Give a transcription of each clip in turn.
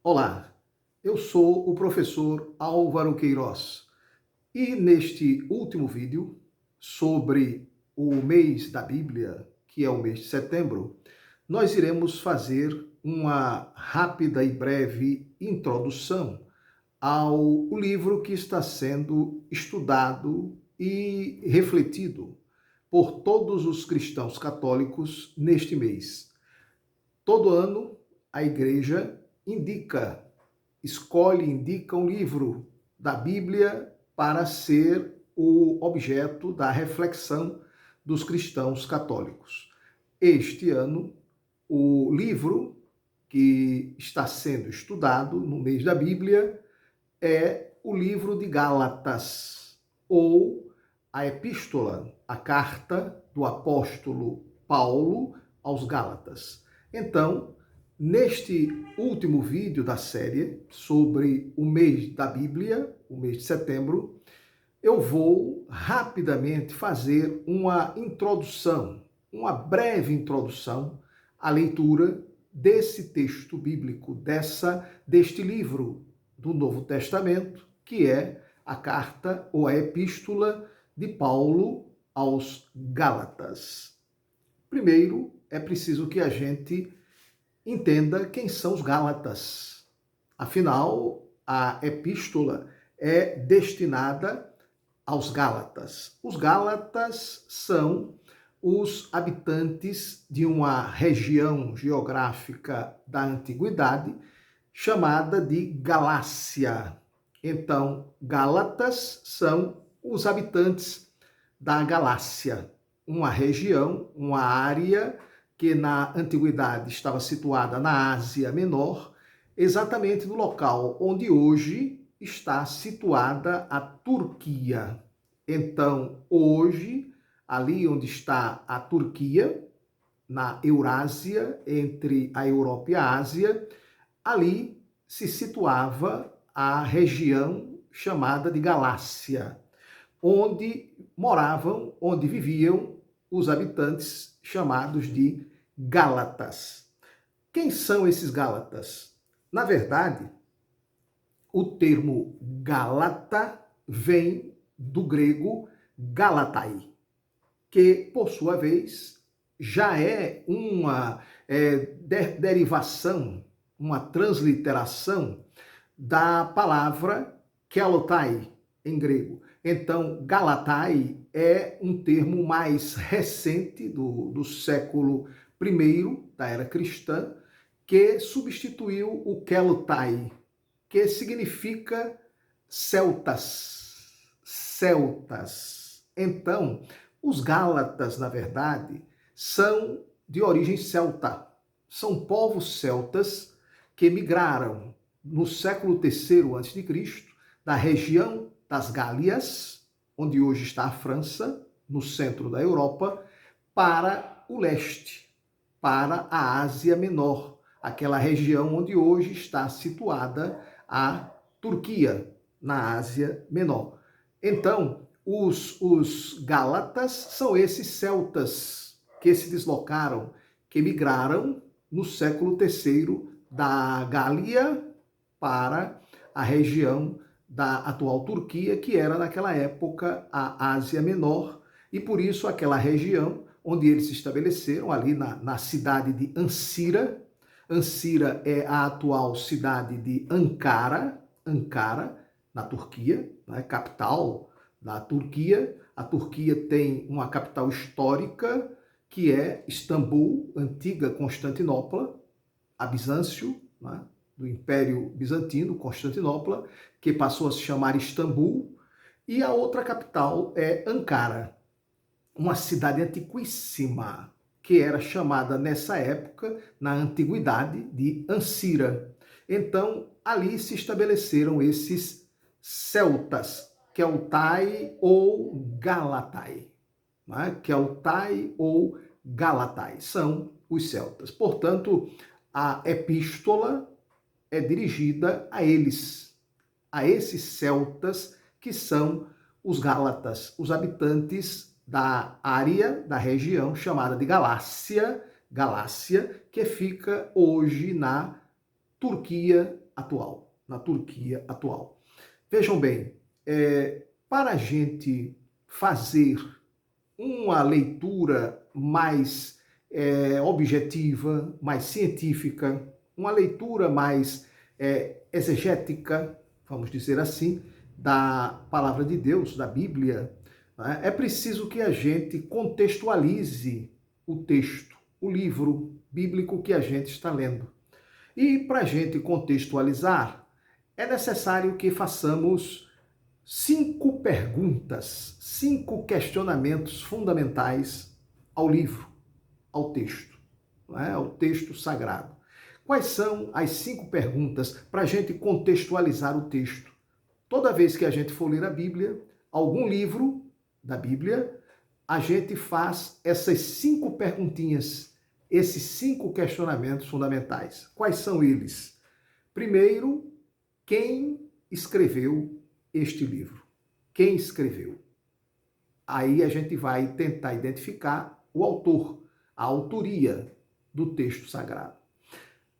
Olá, eu sou o professor Álvaro Queiroz e neste último vídeo sobre o mês da Bíblia, que é o mês de setembro, nós iremos fazer uma rápida e breve introdução ao livro que está sendo estudado e refletido por todos os cristãos católicos neste mês. Todo ano a Igreja indica um livro da Bíblia para ser o objeto da reflexão dos cristãos católicos. Este ano, o livro que está sendo estudado no mês da Bíblia é o livro de Gálatas, ou a epístola, a carta do apóstolo Paulo aos Gálatas. Então, neste último vídeo da série sobre o mês da Bíblia, o mês de setembro, eu vou rapidamente fazer uma introdução, uma breve introdução à leitura desse texto bíblico, deste livro do Novo Testamento, que é a carta ou a epístola de Paulo aos Gálatas. Primeiro, é preciso que a gente entenda quem são os Gálatas. Afinal, a epístola é destinada aos Gálatas. Os Gálatas são os habitantes de uma região geográfica da antiguidade chamada de Galácia. Então, Gálatas são os habitantes da Galácia, uma região, uma área que na antiguidade estava situada na Ásia Menor, exatamente no local onde hoje está situada a Turquia. Então, hoje, ali onde está a Turquia, na Eurásia, entre a Europa e a Ásia, ali se situava a região chamada de Galácia, onde moravam, onde viviam os habitantes chamados de Gálatas. Quem são esses Gálatas? Na verdade, o termo Gálata vem do grego Galatai, que, por sua vez, já é uma derivação, uma transliteração da palavra kelotai, em grego. Então, Galatai é um termo mais recente do século I da era cristã, que substituiu o kelotai, que significa celtas. Celtas. Então, os Gálatas, na verdade, são de origem celta. São povos celtas que migraram no século III a.C., da região das Gálias, onde hoje está a França, no centro da Europa, para o leste, para a Ásia Menor, aquela região onde hoje está situada a Turquia, na Ásia Menor. Então, os Gálatas são esses celtas que se deslocaram, que migraram no século III da Gália para a região da atual Turquia, que era naquela época a Ásia Menor, e por isso aquela região onde eles se estabeleceram, ali na cidade de Ancira. Ancira é a atual cidade de Ankara, na Turquia, né, capital da Turquia. A Turquia tem uma capital histórica, que é Istambul, antiga Constantinopla, a Bizâncio, né, do Império Bizantino, Constantinopla, que passou a se chamar Istambul, e a outra capital é Ankara, uma cidade antiquíssima, que era chamada nessa época, na antiguidade, de Ancira. Então, ali se estabeleceram esses celtas, Keltai ou Galatai. Né? Keltai ou Galatai são os celtas. Portanto, a epístola é dirigida a eles, a esses celtas que são os Gálatas, os habitantes da área, da região chamada de Galácia, que fica hoje na Turquia atual, na Turquia atual. Vejam bem, para a gente fazer uma leitura mais objetiva, mais científica, uma leitura mais exegética, vamos dizer assim, da palavra de Deus, da Bíblia, né? É preciso que a gente contextualize o texto, o livro bíblico que a gente está lendo. E para a gente contextualizar, é necessário que façamos 5 perguntas, 5 questionamentos fundamentais ao livro, ao texto, não é? Ao texto sagrado. Quais são as 5 perguntas para a gente contextualizar o texto? Toda vez que a gente for ler a Bíblia, algum livro da Bíblia, a gente faz essas 5 perguntinhas, esses 5 questionamentos fundamentais. Quais são eles? Primeiro, quem escreveu este livro? Quem escreveu? Aí a gente vai tentar identificar o autor, a autoria do texto sagrado.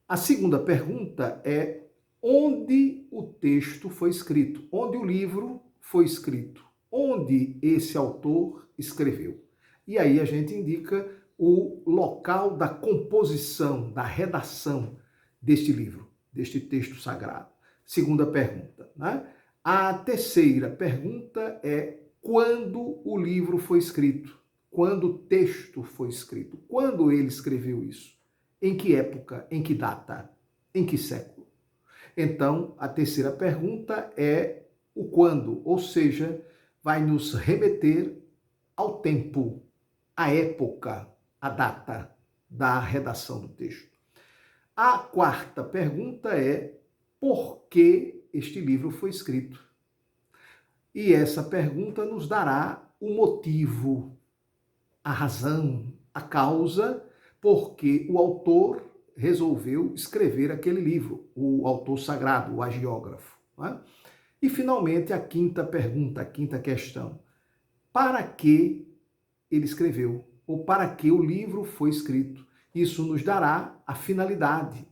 A segunda pergunta é onde o texto foi escrito, onde o livro foi escrito, onde esse autor escreveu. E aí a gente indica o local da composição, da redação deste livro, deste texto sagrado. Segunda pergunta, né? A terceira pergunta é quando o livro foi escrito, quando o texto foi escrito, quando ele escreveu isso, em que época, em que data, em que século. Então, a terceira pergunta é o quando, ou seja, vai nos remeter ao tempo, à época, à data da redação do texto. A quarta pergunta é por que este livro foi escrito? E essa pergunta nos dará o motivo, a razão, a causa, porque o autor resolveu escrever aquele livro, o autor sagrado, o agiógrafo. Né? E, finalmente, a quinta pergunta, a quinta questão. Para que ele escreveu? Ou para que o livro foi escrito? Isso nos dará a finalidade,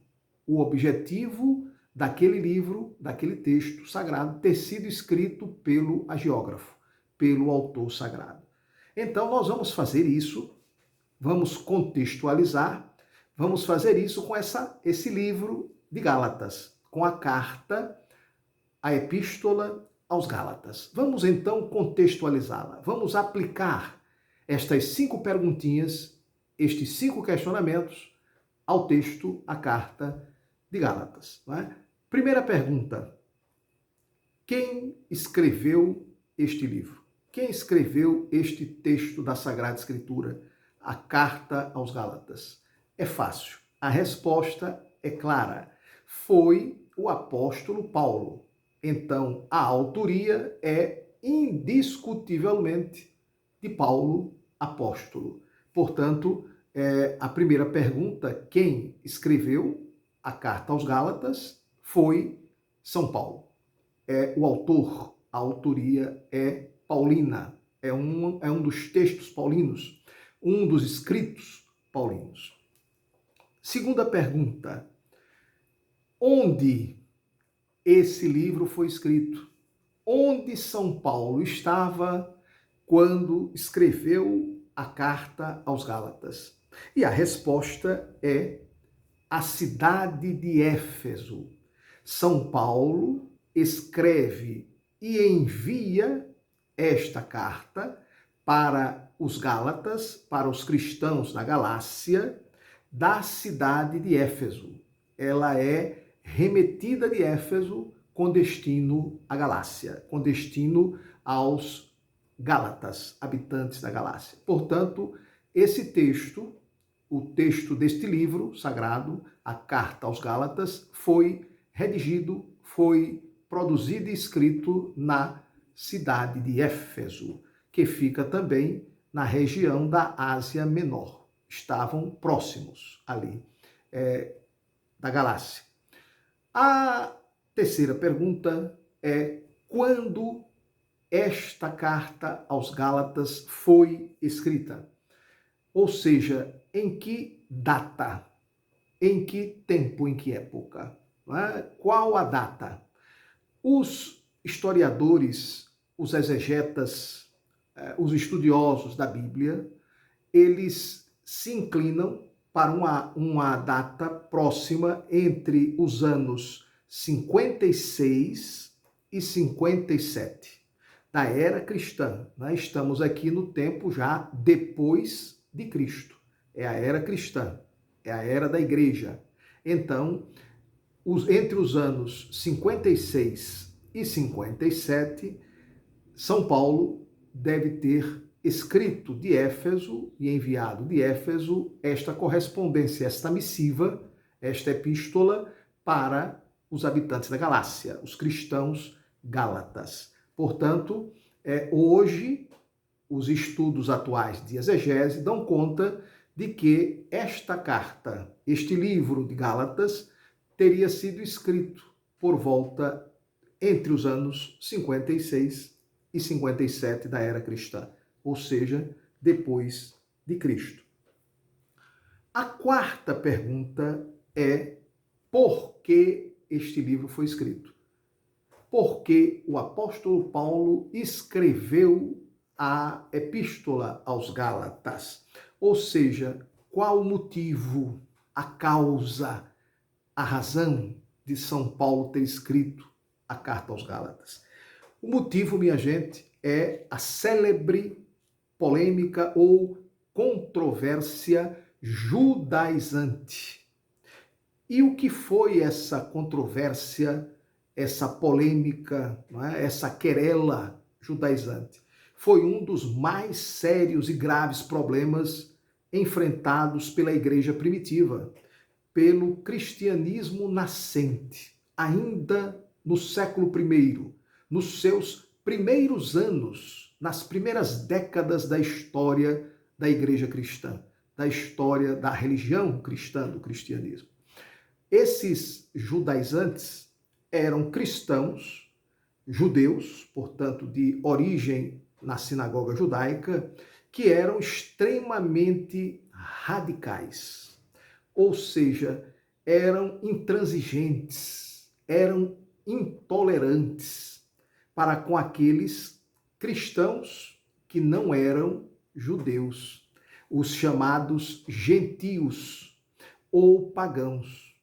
o objetivo daquele livro, daquele texto sagrado, ter sido escrito pelo agiógrafo, pelo autor sagrado. Então, nós vamos fazer isso, vamos contextualizar, vamos fazer isso com esse livro de Gálatas, com a carta, a epístola aos Gálatas. Vamos então contextualizá-la, vamos aplicar estas 5 perguntinhas, estes 5 questionamentos ao texto, à carta de Gálatas. Não é? Primeira pergunta: quem escreveu este livro? Quem escreveu este texto da Sagrada Escritura, a carta aos Gálatas? É fácil. A resposta é clara. Foi o apóstolo Paulo. Então, a autoria é indiscutivelmente de Paulo, apóstolo. Portanto, a primeira pergunta, quem escreveu a carta aos Gálatas, foi São Paulo. O autor, a autoria é paulina, é um dos textos paulinos, um dos escritos paulinos. Segunda pergunta, onde esse livro foi escrito? Onde São Paulo estava quando escreveu a carta aos Gálatas? E a resposta é a cidade de Éfeso. São Paulo escreve e envia esta carta para os Gálatas, para os cristãos da Galácia, da cidade de Éfeso. Ela é remetida de Éfeso com destino à Galácia, com destino aos Gálatas, habitantes da Galácia. Portanto, esse texto, o texto deste livro sagrado, a Carta aos Gálatas, foi redigido, foi produzido e escrito na cidade de Éfeso, que fica também na região da Ásia Menor. Estavam próximos ali da Galácia. A terceira pergunta é quando esta carta aos Gálatas foi escrita? Ou seja, em que data, em que tempo, em que época? Não é? Qual a data? Os historiadores, os exegetas, os estudiosos da Bíblia, eles se inclinam para uma data próxima entre os anos 56 e 57 da era cristã. Né? Estamos aqui no tempo já depois de Cristo. É a era cristã, é a era da igreja. Então, entre os anos 56 e 57, São Paulo deve ter escrito de Éfeso e enviado de Éfeso esta correspondência, esta missiva, esta epístola para os habitantes da Galácia, os cristãos gálatas. Portanto, hoje, os estudos atuais de exegese dão conta de que esta carta, este livro de Gálatas, teria sido escrito por volta entre os anos 56 e 57 da era cristã, ou seja, depois de Cristo. A quarta pergunta é: por que este livro foi escrito? Por que o apóstolo Paulo escreveu a epístola aos Gálatas? Ou seja, qual o motivo, a causa, a razão de São Paulo ter escrito a carta aos Gálatas? O motivo, minha gente, é a célebre polêmica ou controvérsia judaizante. E o que foi essa controvérsia, essa polêmica, não é? Essa querela judaizante? Foi um dos mais sérios e graves problemas enfrentados pela igreja primitiva, pelo cristianismo nascente, ainda no século I, nos seus primeiros anos, nas primeiras décadas da história da igreja cristã, da história da religião cristã, do cristianismo. Esses judaizantes eram cristãos, judeus, portanto, de origem na sinagoga judaica, que eram extremamente radicais, ou seja, eram intransigentes, eram intolerantes para com aqueles cristãos que não eram judeus, os chamados gentios ou pagãos.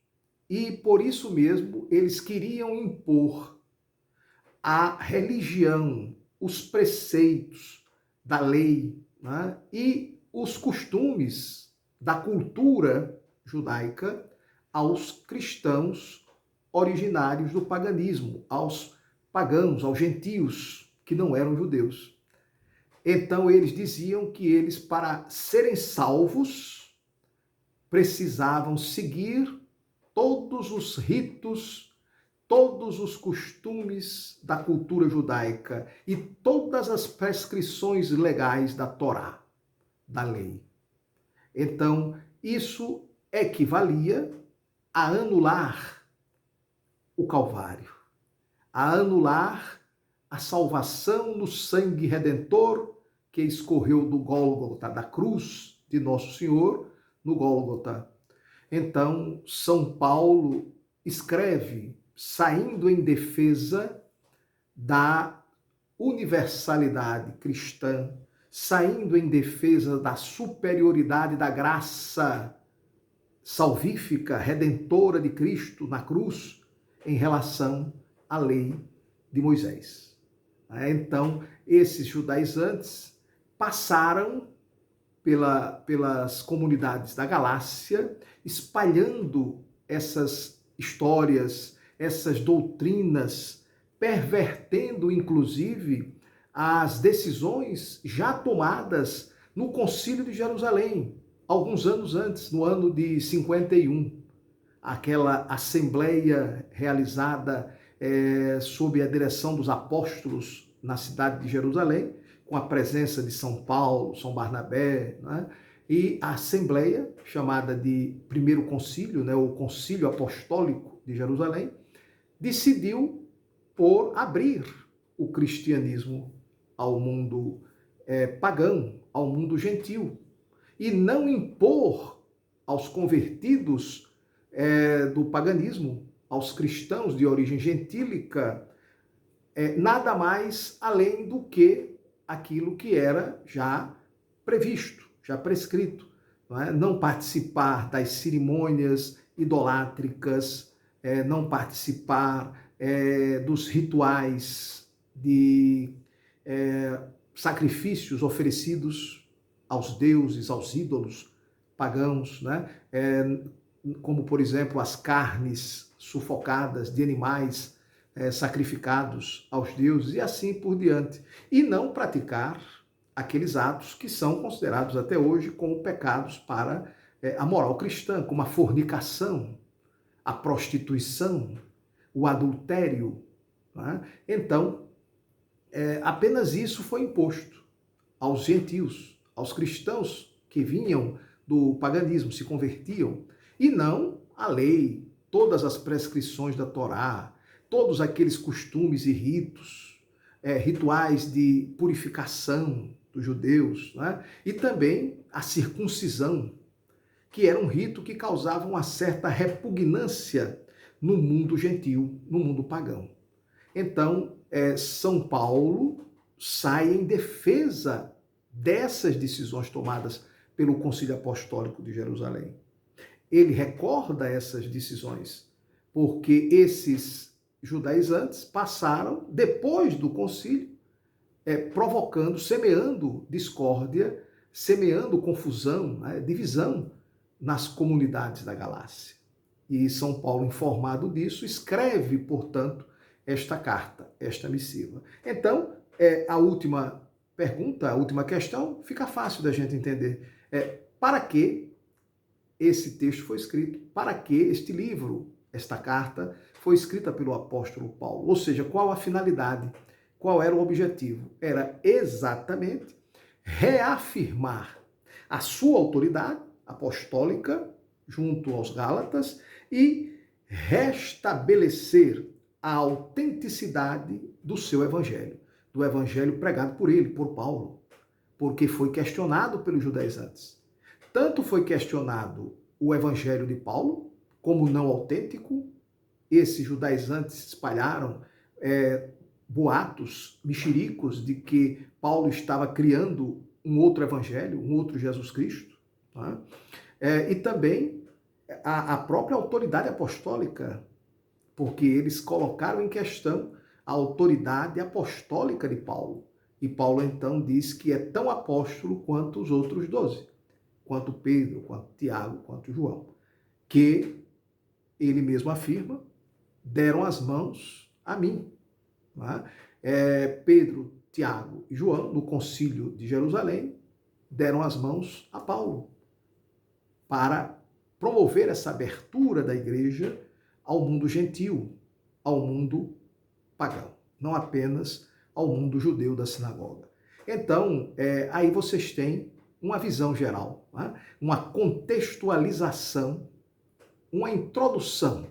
E por isso mesmo eles queriam impor a religião, os preceitos da lei, né, e os costumes da cultura judaica aos cristãos originários do paganismo, aos pagãos, aos gentios que não eram judeus. Então eles diziam que eles, para serem salvos, precisavam seguir todos os ritos, todos os costumes da cultura judaica e todas as prescrições legais da Torá, da lei. Então, isso equivalia a anular o Calvário, a anular a salvação no sangue redentor que escorreu do Gólgota, da cruz de Nosso Senhor, no Gólgota. Então, São Paulo escreve, saindo em defesa da universalidade cristã, saindo em defesa da superioridade da graça salvífica, redentora de Cristo na cruz, em relação à lei de Moisés. Então, esses judaizantes passaram pelas comunidades da Galácia, espalhando essas histórias, essas doutrinas, pervertendo, inclusive, as decisões já tomadas no Concílio de Jerusalém, alguns anos antes, no ano de 51. Aquela assembleia realizada sob a direção dos apóstolos na cidade de Jerusalém, com a presença de São Paulo, São Barnabé, né? E a assembleia, chamada de Primeiro Concílio, né, o Concílio Apostólico de Jerusalém, decidiu por abrir o cristianismo ao mundo pagão, ao mundo gentil, e não impor aos convertidos do paganismo aos cristãos de origem gentílica nada mais além do que aquilo que era já previsto, já prescrito. Não participar das cerimônias idolátricas, não participar dos rituais de sacrifícios oferecidos aos deuses, aos ídolos pagãos, né? Como, por exemplo, as carnes sufocadas de animais sacrificados aos deuses e assim por diante. E não praticar aqueles atos que são considerados até hoje como pecados para a moral cristã, como a fornicação, a prostituição, o adultério. Né? Então, apenas isso foi imposto aos gentios, aos cristãos que vinham do paganismo, se convertiam, e não a lei, todas as prescrições da Torá, todos aqueles costumes e ritos, rituais de purificação dos judeus, né? E também a circuncisão, que era um rito que causava uma certa repugnância no mundo gentil, no mundo pagão. Então, São Paulo sai em defesa dessas decisões tomadas pelo Concílio Apostólico de Jerusalém. Ele recorda essas decisões, porque esses judaizantes passaram, depois do concílio, provocando, semeando discórdia, semeando confusão, divisão nas comunidades da Galácia. E São Paulo, informado disso, escreve, portanto, esta carta, esta missiva. Então, a última pergunta, a última questão, fica fácil da gente entender. Para que esse texto foi escrito? Para que este livro, esta carta, foi escrita pelo apóstolo Paulo? Ou seja, qual a finalidade? Qual era o objetivo? Era exatamente reafirmar a sua autoridade apostólica junto aos Gálatas e restabelecer a autenticidade do seu evangelho, do evangelho pregado por ele, por Paulo, porque foi questionado pelos judaizantes. Tanto foi questionado o evangelho de Paulo como não autêntico. Esses judaizantes espalharam boatos, mexericos de que Paulo estava criando um outro evangelho, um outro Jesus Cristo. Tá? E também a própria autoridade apostólica, porque eles colocaram em questão a autoridade apostólica de Paulo. E Paulo então diz que é tão apóstolo quanto os outros 12, quanto Pedro, quanto Tiago, quanto João, que ele mesmo afirma, deram as mãos a mim. Pedro, Tiago e João, no concílio de Jerusalém, deram as mãos a Paulo para promover essa abertura da igreja ao mundo gentil, ao mundo pagão, não apenas ao mundo judeu da sinagoga. Então, aí vocês têm uma visão geral, uma contextualização, uma introdução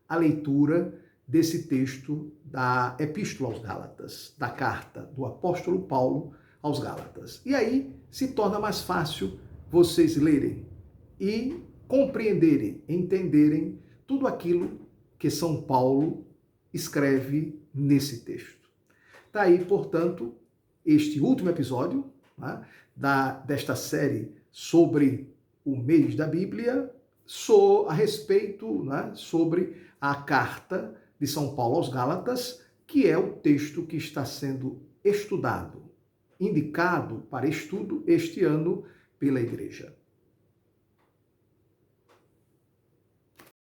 à leitura desse texto da Epístola aos Gálatas, da carta do apóstolo Paulo aos Gálatas. E aí se torna mais fácil vocês lerem e compreenderem, entenderem tudo aquilo que São Paulo escreve nesse texto. Está aí, portanto, este último episódio desta série sobre o mês da Bíblia, a respeito sobre a carta de São Paulo aos Gálatas, que é o texto que está sendo estudado, indicado para estudo este ano pela Igreja.